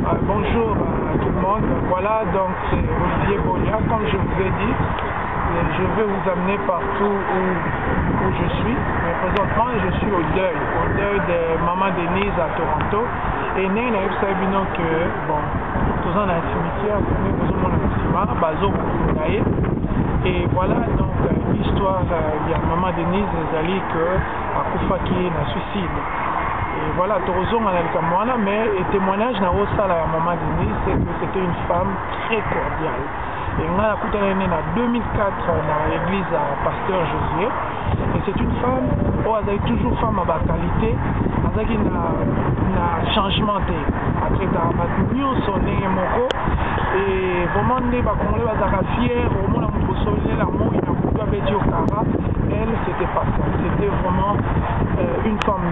Bonjour à tout le monde. Voilà, donc c'est Olivier Bolia. Comme je vous ai dit, je vais vous amener partout où je suis. Mais présentement, je suis au deuil de Maman Denise à Toronto. Et nous savons que, bon, tous en un cimetière, nous sommes en ciment, bazo, et voilà, donc l'histoire de Maman Denise, c'est que à Koufaki, na suicide. Et voilà, Torozon en Alkamwana, mais le témoignage n'a pas à Maman Denise, c'est que c'était une femme très cordiale. Et on a écouté en 2004 dans l'église à Pasteur Josué. Et c'est une femme, elle a toujours femme à la qualité, elle a un changement. Après, elle a mieux sonné et vraiment, les Congolais sont fiers, au moins, l'amour, elle, c'était pas ça. C'était vraiment une femme.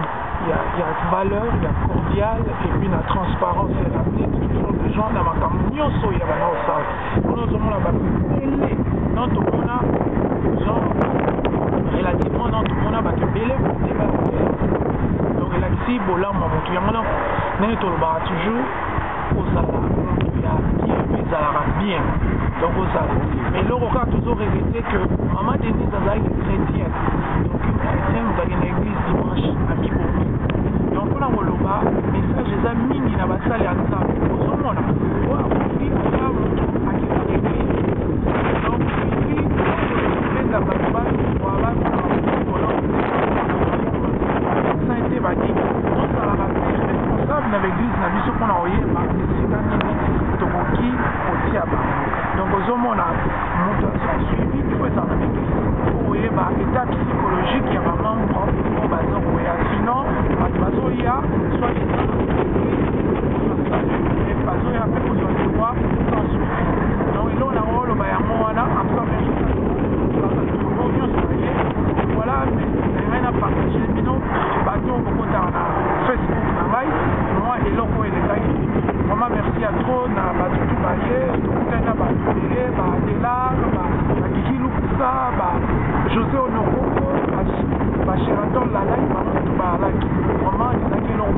Il y a valeur, il y a cordial, et puis la transparence, et la tête, toujours des gens dans ma camion, il y a maintenant ça. Nous avons la belle, non, tout le monde a, genre, relativement, non, tout le monde a belle pour débattre. Donc, il a dit, bon, là, mon tout, il y a maintenant, nous toujours aux salades, il y a bien, donc aux salades. Mais là, on a toujours répété que Maman Denise a été chrétienne. Donc, une chrétienne, vous avez une église dimanche à Mibomi. Donc, on a un message des amis qui n'ont pas ça, les ensemble. Au moment là, on a compris à ça, à qui on est église. Donc, ici, on fait la bataille, voilà, ça a été bâti. Donc, ça a été responsable de l'église, on a vu ce qu'on a envoyé, Tokoki, au Tiaba. Donc, au moment là, on a suivi, il faut être dans l'église. Vous voyez, état psychologique, il y a vraiment un grand sinon, il y a soit les donc il a un rôle voilà, mais on a partagé les binômes, Facebook, moi et l'autre et les gars. Vraiment merci à trop, on a tout baillé, José Onokoko, Sheraton, la live, vraiment, ils ont